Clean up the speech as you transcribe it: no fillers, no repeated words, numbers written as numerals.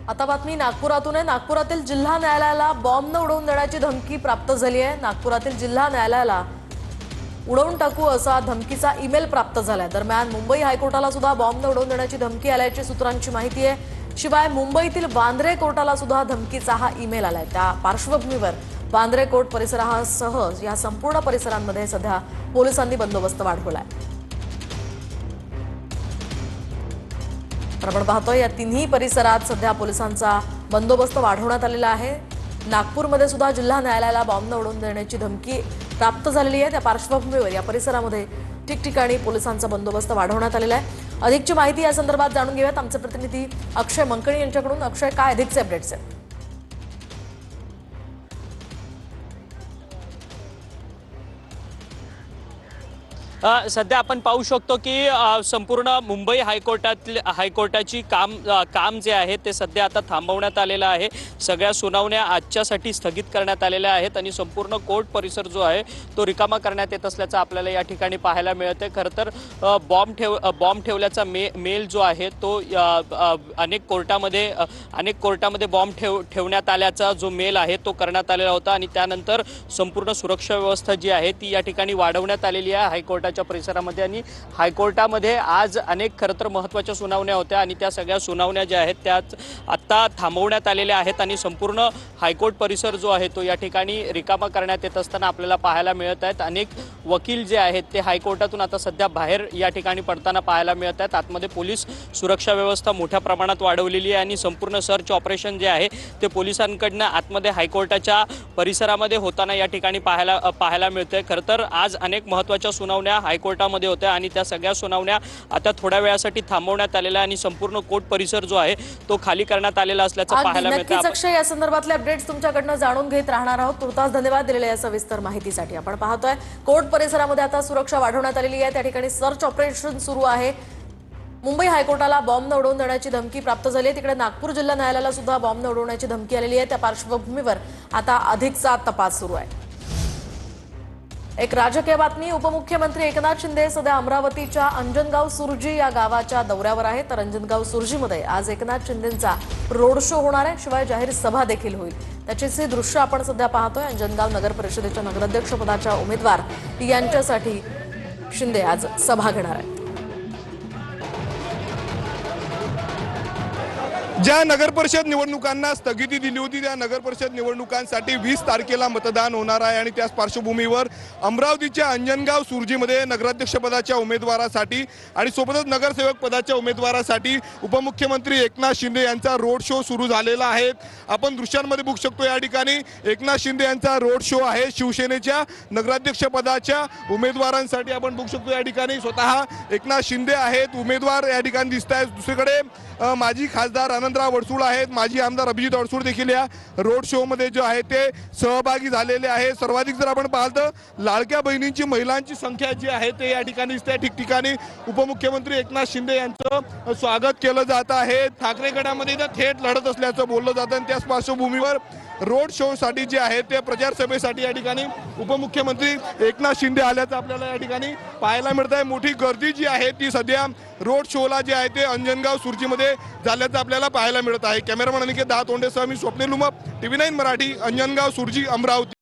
आता बातमी नागपुरातून आहे। नागपुरातील जिल्हा न्यायालयाला बॉम्ब उडवून देण्याची धमकी प्राप्त झाली आहे। नागपुरातील जिल्हा न्यायालयाला उडवून टाकू असा धमकीचा ईमेल प्राप्त झालाय। दरम्यान मुंबई हायकोर्टाला सुद्धा बॉम्ब उडवून देण्याची धमकी आल्याची सूत्रांची माहिती आहे। शिवाय मुंबईतील वांद्रे कोर्टाला सुद्धा धमकीचा हा ईमेल आलाय। त्या पार्श्वभूमीवर वांद्रे कोर्ट परिसरासह या संपूर्ण परिसरांमध्ये सध्या पोलिसांनी बंदोबस्त वाढवलाय। आपण पाहतोय या तिन्ही परिसरात सध्या पोलिसांचा बंदोबस्त वाढवण्यात आलेला आहे। नागपूरमध्ये सुद्धा जिल्हा न्यायालयाला बॉम्ब उडवून देण्याची धमकी प्राप्त झालेली आहे। त्या पार्श्वभूमीवर या परिसरामध्ये ठिकठिकाणी पोलिसांचा बंदोबस्त वाढवण्यात आलेला आहे। अधिकची माहिती या संदर्भात जाणून घेऊयात आमचे प्रतिनिधी अक्षय मंकणी यांच्याकडून। अक्षय, काय अधिकचे अपडेट्स आहेत? सध्या आपण पाहू शकतो की संपूर्ण मुंबई हायकोर्टाची काम जे आहे ते सध्या आता थांबवण्यात आलेलं आहे। सगळ्या सुनावण्या आजच्यासाठी स्थगित करण्यात आलेल्या आहेत आणि संपूर्ण कोर्ट परिसर जो आहे तो रिकामा करण्यात येत असल्याचं आपल्याला या ठिकाणी पाहायला मिळते। खरं तर बॉम्ब ठेवल्याचा मेल जो आहे तो अनेक कोर्टामध्ये बॉम्ब ठेवण्यात आल्याचा जो मेल आहे तो करण्यात आलेला होता आणि त्यानंतर संपूर्ण सुरक्षा व्यवस्था जी आहे ती या ठिकाणी वाढवण्यात आलेली आहे हायकोर्टाच्या परिसरामध्ये। आणि हायकोर्टामध्ये आज अनेक खरं तर महत्त्वाच्या सुनावण्या होत्या आणि त्या सगळ्या सुनावण्या ज्या आहेत त्या आता थांबवण्यात आलेल्या आहेत आणि संपूर्ण हायकोर्ट परिसर जो आहे तो या ठिकाणी रिकामा करण्यात येत असताना आपल्याला पाहायला मिळत आहेत। अनेक वकील जे आहेत ते हायकोर्टातून आता सध्या बाहेर या ठिकाणी पडताना पाहायला मिळत आहेत। आतमध्ये पोलीस सुरक्षा व्यवस्था मोठ्या प्रमाणात वाढवलेली आहे आणि संपूर्ण सर्च ऑपरेशन जे आहे ते पोलिसांकडनं आतमध्ये हायकोर्टाच्या परिसरामध्ये होताना या ठिकाणी पाहायला मिळतंय। खरं तर आज अनेक महत्त्वाच्या सुनावण्या हायकोर्टामध्ये होत्या आणि त्या सगळ्या सुनावण्या आता थोड्या वेळासाठी थांबवण्यात आलेल्या आणि संपूर्ण कोर्ट परिसर जो आहे तो खाली करण्यात आलेला असल्याचं पाहायला मिळतं। नक्कीच अक्षय, या संदर्भातले अपडेट्स तुमच्याकडनं जाणून घेत राहणार आहोत। तुर्तास धन्यवाद दिलेल्या या सविस्तर माहितीसाठी। आपण पाहतोय कोर्ट परिसरामध्ये आता सुरक्षा वाढवण्यात आलेली आहे। त्या ठिकाणी सर्च ऑपरेशन सुरू आहे। मुंबई हायकोर्टाला बॉम्ब उडवून देण्याची धमकी प्राप्त झाली आहे। तिकडे नागपूर जिल्हा न्यायालयाला सुद्धा बॉम्ब उडवण्याची धमकी आलेली आहे। त्या पार्श्वभूमीवर आता अधिकचा तपास सुरू आहे। एक राजकीय बातमी, उपमुख्यमंत्री एकनाथ शिंदे सध्या अमरावतीच्या अंजनगाव सुर्जी या गावाच्या दौऱ्यावर आहे। तर अंजनगाव सुर्जीमध्ये आज एकनाथ शिंदेंचा रोड शो होणार आहे, शिवाय जाहीर सभा देखील होईल। त्याचीच दृश्य आपण सध्या पाहतोय। अंजनगाव नगर परिषदेच्या नगराध्यक्ष पदाच्या उमेदवार यांच्यासाठी शिंदे आज सभा घेणार आहेत। ज्या नगरपरिषद निवडणुकांना स्थगिती दिली होती त्या नगरपरिषद निवडणुकांसाठी 20 तारखेला मतदान होणार आहे आणि त्याच पार्श्वभूमीवर अमरावतीच्या अंजनगाव सुर्जीमध्ये नगराध्यक्ष पदाच्या उमेदवारासाठी आणि सोबतच नगरसेवक पदाच्या उमेदवारासाठी उपमुख्यमंत्री एकनाथ शिंदे यांचा रोड शो सुरू झालेला आहे। आपण दृश्यांमध्ये बघू शकतो या ठिकाणी एकनाथ शिंदे यांचा रोड शो आहे। शिवसेनेच्या नगराध्यक्ष पदाच्या उमेदवारांसाठी आपण बघू शकतो या ठिकाणी स्वतः एकनाथ शिंदे आहेत उमेदवार या ठिकाणी दिसत आहेत। दुसरीकडे माजी खासदार आनंदराव अडसूळ आहेत, माजी आमदार अभिजित अडसूळ देखील या रोड शो मध्ये जो आहे ते सहभागी झालेले आहे। सर्वाधिक जर आपण पाहतो लाडक्या बहिणींची महिलांची संख्या जी आहे ते या ठिकाणी दिसते। ठिकठिकाणी उपमुख्यमंत्री एकनाथ शिंदे यांचं स्वागत केलं जात आहे। ठाकरे गटामध्ये थेट लढत असल्याचं बोललं जातं आणि त्याच पार्श्वभूमीवर रोड शो साठी जे आहे ते प्रचार सभेसाठी या ठिकाणी उपमुख्यमंत्री एकनाथ शिंदे आल्याचं आपल्याला या ठिकाणी पाहायला मिळत आहे। मोठी गर्दी जी आहे ती सध्या रोड शोला जे आहे ते अंजनगाव सुर्जीमध्ये झाल्याचं आपल्याला पाहायला मिळत आहे। कॅमेरामॅन अनिकेत दातोंडेसह मी स्वप्नील उमप, TV9 मराठी, अंजनगाव सुर्जी, अमरावती।